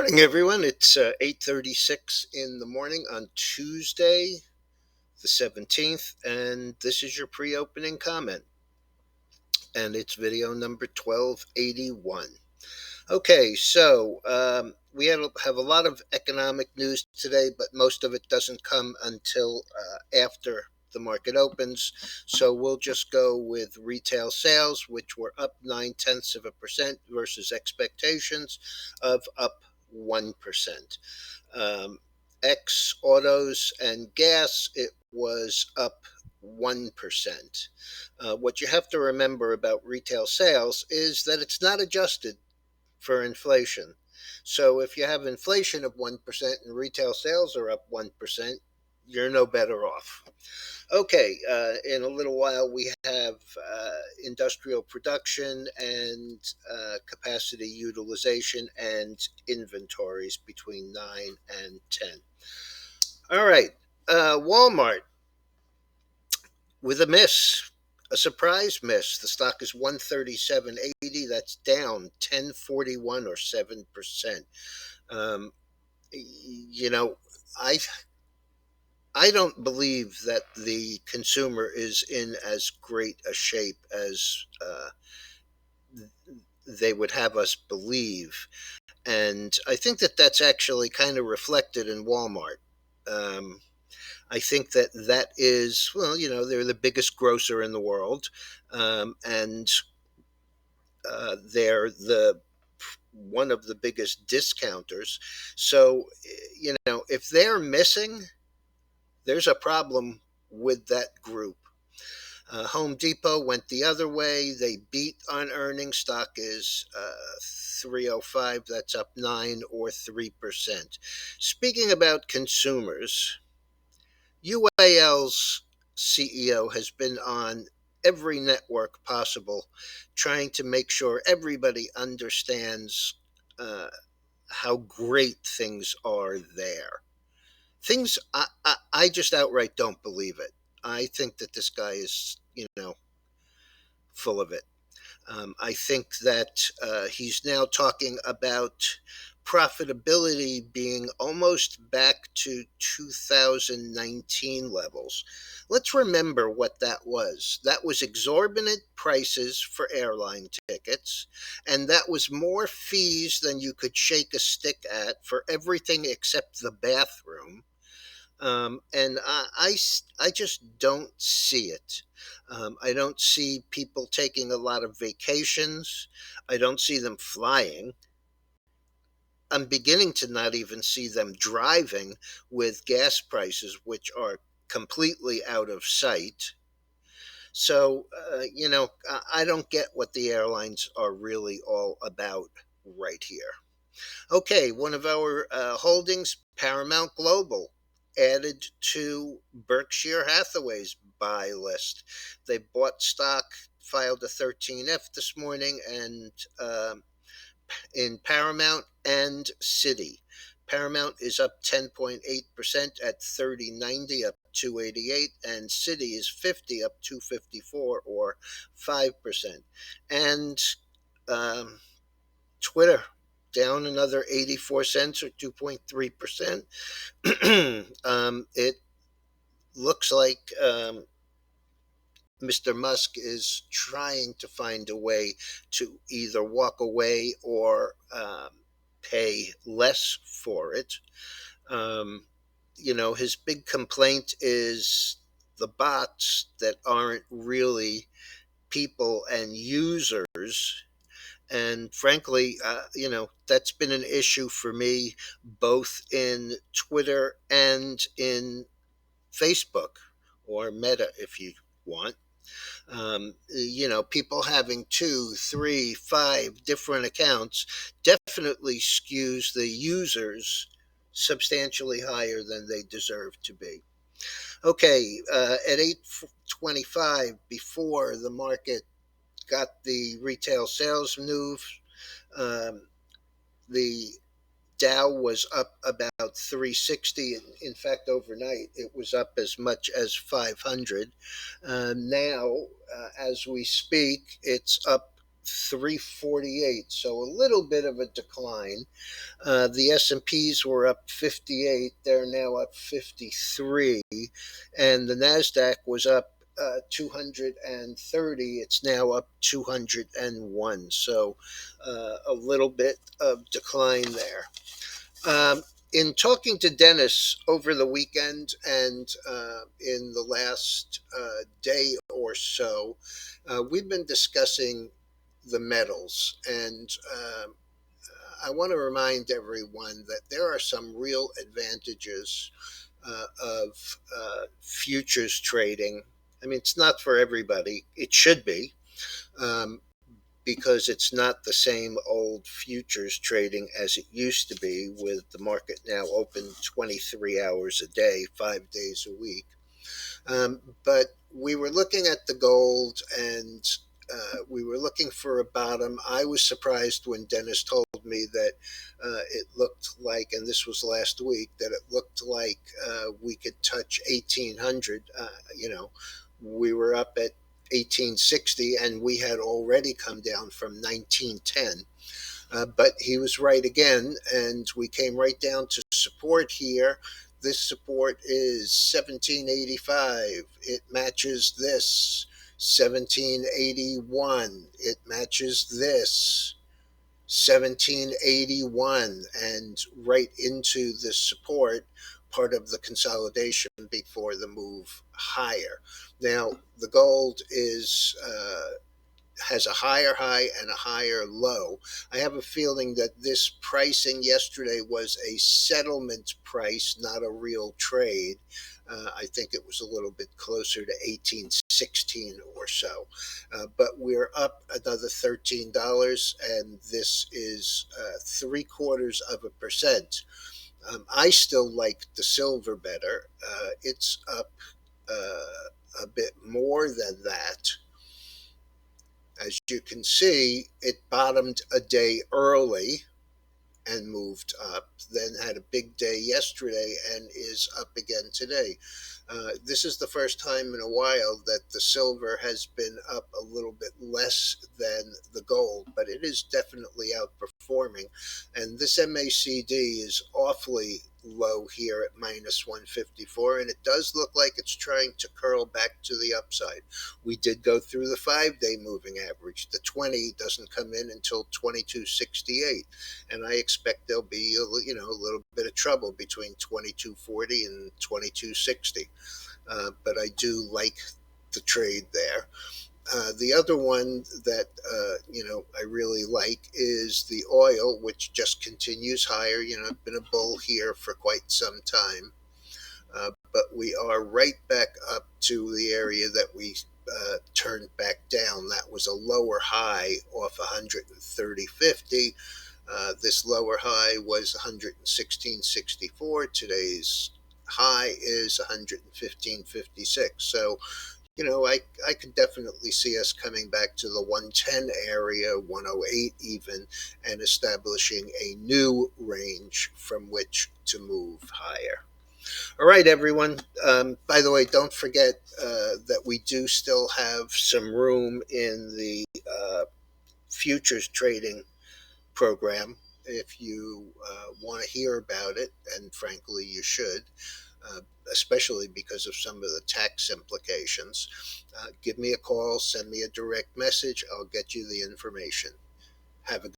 Morning, everyone. It's 8:36 in the morning on Tuesday, the 17th, and this is your pre-opening comment, and it's video number 1281. Okay, so have a lot of economic news today, but most of it doesn't come until after the market opens. So we'll just go with retail sales, which were up 0.9% versus expectations of up 1%. Um, X autos and gas, it was up 1%. What you have to remember about retail sales is that it's not adjusted for inflation. So if you have inflation of 1% and retail sales are up 1%, you're no better off. Okay, in a little while we have industrial production and capacity utilization and inventories between 9 and 10. All right, Walmart with a miss, a surprise miss. The stock is 137.80. That's down 10.41 or 7%. Um, you know, I I don't believe that the consumer is in as great a shape as they would have us believe, and I think that that's actually kind of reflected in Walmart. Um, I think that that is, well, they're the biggest grocer in the world, and they're the one of the biggest discounters. So, if they're missing, there's a problem with that group. Home Depot went the other way. They beat on earnings. Stock is 305. That's up 9 or 3%. Speaking about consumers, UAL's CEO has been on every network possible trying to make sure everybody understands uh, how great things are there. I just outright don't believe it. I think that this guy is, full of it. I think that he's now talking about profitability being almost back to 2019 levels. Let's remember what that was. That was exorbitant prices for airline tickets, and that was more fees than you could shake a stick at for everything except the bathroom. And I just don't see it. I don't see people taking a lot of vacations. I don't see them flying. I'm beginning to not even see them driving with gas prices, which are completely out of sight. So, I don't get what the airlines are really all about right here. Okay, one of our holdings, Paramount Global, added to Berkshire Hathaway's buy list. They bought stock, filed a 13F this morning, and in Paramount and Citi. Paramount is up 10.8% at 30.90, up 288, and Citi is 50, up 254 or 5%. And um, Twitter down another 84 cents or 2.3%. It looks like Mr. Musk is trying to find a way to either walk away or pay less for it. Um, his big complaint is the bots that aren't really people and users. And frankly, that's been an issue for me both in Twitter and in Facebook, or Meta if you want. People having two, three, five different accounts definitely skews the users substantially higher than they deserve to be. Okay, at 8:25, before the market got the retail sales news, um, the Dow was up about 360. In fact, overnight it was up as much as 500. Now, as we speak, it's up 348, so a little bit of a decline. The S&Ps were up 58. They're now up 53. And the NASDAQ was up 230. It's now up 201. So a little bit of decline there. In talking to Dennis over the weekend and in the last day or so, we've been discussing the metals. And I want to remind everyone that there are some real advantages of futures trading. I mean, it's not for everybody. It should be, um, because it's not the same old futures trading as it used to be, with the market now open 23 hours a day, 5 days a week. But we were looking at the gold, and we were looking for a bottom. I was surprised when Dennis told me that it looked like, and this was last week, that it looked like we could touch 1800. We were up at 1860, and we had already come down from 1910. But he was right again, and we came right down to support here. This support is 1785. It matches this 1781. It matches this 1781, and right into the support, part of the consolidation before the move higher. Now, the gold is has a higher high and a higher low. I have a feeling that this pricing yesterday was a settlement price, not a real trade. I think it was a little bit closer to 1816 or so. But we're up another $13, and this is 0.75%. I still like the silver better. It's up a bit more than that. As you can see, it bottomed a day early and moved up, then had a big day yesterday and is up again today. This is the first time in a while that the silver has been up a little bit less than the gold, but it is definitely outperforming. And this MACD is awfully low here at minus 154, and it does look like it's trying to curl back to the upside. We did go through the 5 day moving average. The 20 doesn't come in until 2268, and I expect there'll be a little bit of trouble between 2240 and 2260. But I do like the trade there. The other one that I really like is the oil, which just continues higher. I've been a bull here for quite some time, but we are right back up to the area that we turned back down. That was a lower high off 130.50. This lower high was 116.64. Today's high is 115.56. So, I could definitely see us coming back to the 110 area, 108 even, and establishing a new range from which to move higher. All right, everyone. By the way, don't forget that we do still have some room in the futures trading program if you want to hear about it, and frankly, you should, uh, especially because of some of the tax implications. Give me a call, send me a direct message. I'll get you the information. Have a